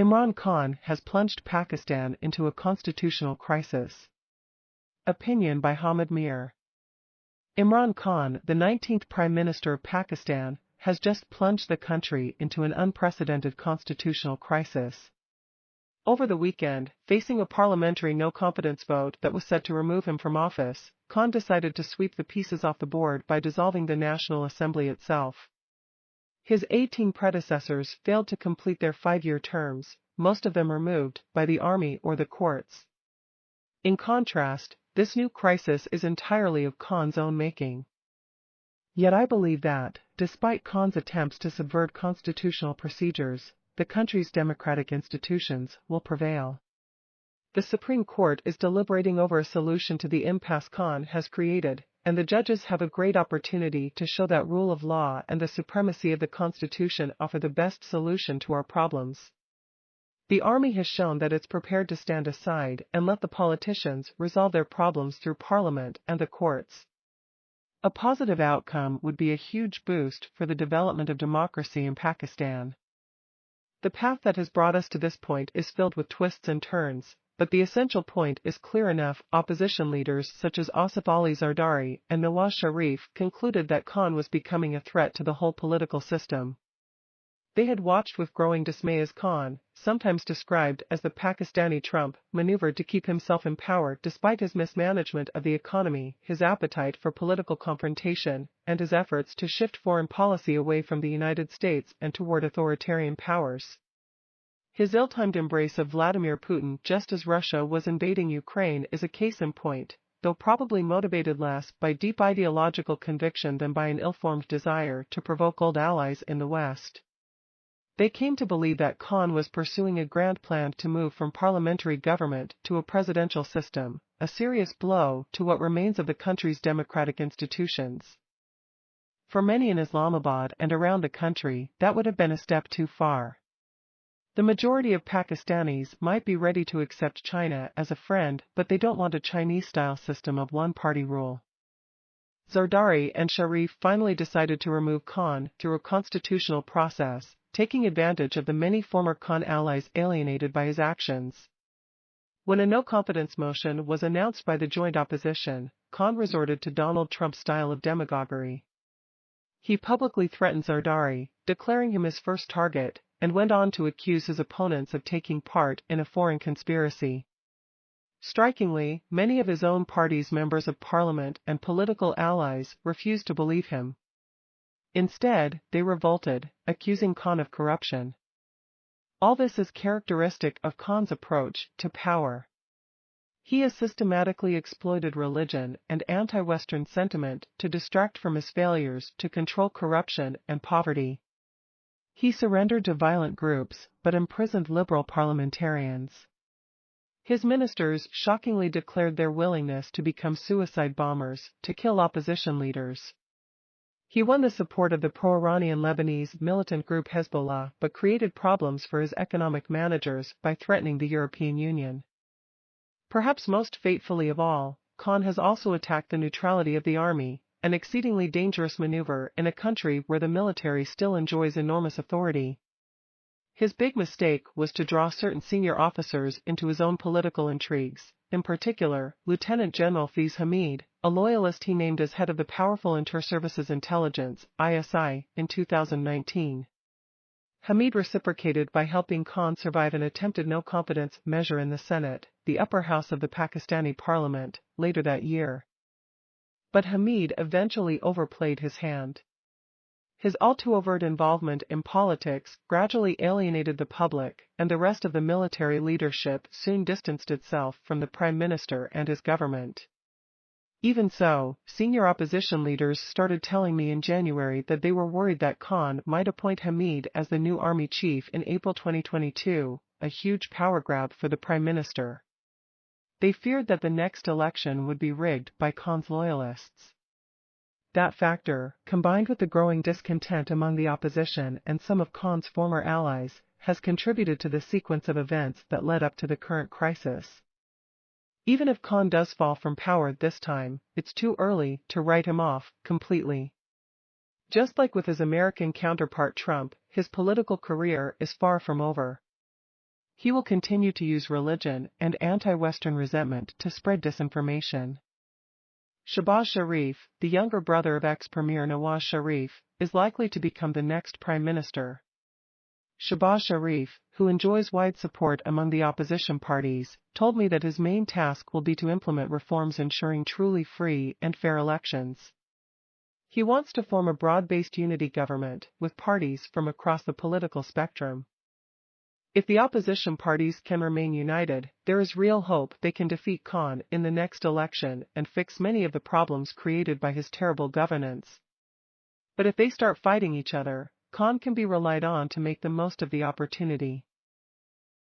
Imran Khan has plunged Pakistan into a constitutional crisis. Opinion by Hamid Mir. Imran Khan, the 19th Prime Minister of Pakistan, has just plunged the country into an unprecedented constitutional crisis. Over the weekend, facing a parliamentary no-confidence vote that was set to remove him from office, Khan decided to sweep the pieces off the board by dissolving the National Assembly itself. His 18 predecessors failed to complete their 5-year terms, most of them removed by the army or the courts. In contrast, this new crisis is entirely of Khan's own making. Yet I believe that, despite Khan's attempts to subvert constitutional procedures, the country's democratic institutions will prevail. The Supreme Court is deliberating over a solution to the impasse Khan has created, and the judges have a great opportunity to show that rule of law and the supremacy of the Constitution offer the best solution to our problems. The army has shown that it's prepared to stand aside and let the politicians resolve their problems through Parliament and the courts. A positive outcome would be a huge boost for the development of democracy in Pakistan. The path that has brought us to this point is filled with twists and turns, but the essential point is clear enough. Opposition leaders such as Asif Ali Zardari and Nawaz Sharif concluded that Khan was becoming a threat to the whole political system. They had watched with growing dismay as Khan, sometimes described as the Pakistani Trump, maneuvered to keep himself in power despite his mismanagement of the economy, his appetite for political confrontation, and his efforts to shift foreign policy away from the United States and toward authoritarian powers. His ill-timed embrace of Vladimir Putin just as Russia was invading Ukraine is a case in point, though probably motivated less by deep ideological conviction than by an ill-formed desire to provoke old allies in the West. They came to believe that Khan was pursuing a grand plan to move from parliamentary government to a presidential system, a serious blow to what remains of the country's democratic institutions. For many in Islamabad and around the country, that would have been a step too far. The majority of Pakistanis might be ready to accept China as a friend, but they don't want a Chinese-style system of one-party rule. Zardari and Sharif finally decided to remove Khan through a constitutional process, taking advantage of the many former Khan allies alienated by his actions. When a no-confidence motion was announced by the joint opposition, Khan resorted to Donald Trump's style of demagoguery. He publicly threatened Zardari, declaring him his first target, and went on to accuse his opponents of taking part in a foreign conspiracy. Strikingly, many of his own party's members of parliament and political allies refused to believe him. Instead, they revolted, accusing Khan of corruption. All this is characteristic of Khan's approach to power. He has systematically exploited religion and anti-Western sentiment to distract from his failures to control corruption and poverty. He surrendered to violent groups, but imprisoned liberal parliamentarians. His ministers shockingly declared their willingness to become suicide bombers to kill opposition leaders. He won the support of the pro-Iranian Lebanese militant group Hezbollah but created problems for his economic managers by threatening the European Union. Perhaps most fatefully of all, Khan has also attacked the neutrality of the army, an exceedingly dangerous maneuver in a country where the military still enjoys enormous authority. His big mistake was to draw certain senior officers into his own political intrigues, in particular, Lieutenant General Fiz Hamid, a loyalist he named as head of the powerful Inter-Services Intelligence (ISI) in 2019. Hamid reciprocated by helping Khan survive an attempted no-confidence measure in the Senate, the upper house of the Pakistani parliament, later that year. But Hamid eventually overplayed his hand. His all-too-overt involvement in politics gradually alienated the public, and the rest of the military leadership soon distanced itself from the Prime Minister and his government. Even so, senior opposition leaders started telling me in January that they were worried that Khan might appoint Hamid as the new army chief in April 2022, a huge power grab for the Prime Minister. They feared that the next election would be rigged by Khan's loyalists. That factor, combined with the growing discontent among the opposition and some of Khan's former allies, has contributed to the sequence of events that led up to the current crisis. Even if Khan does fall from power this time, it's too early to write him off completely. Just like with his American counterpart Trump, his political career is far from over. He will continue to use religion and anti-Western resentment to spread disinformation. Shehbaz Sharif, the younger brother of ex-Premier Nawaz Sharif, is likely to become the next Prime Minister. Shehbaz Sharif, who enjoys wide support among the opposition parties, told me that his main task will be to implement reforms ensuring truly free and fair elections. He wants to form a broad-based unity government with parties from across the political spectrum. If the opposition parties can remain united, there is real hope they can defeat Khan in the next election and fix many of the problems created by his terrible governance. But if they start fighting each other, Khan can be relied on to make the most of the opportunity.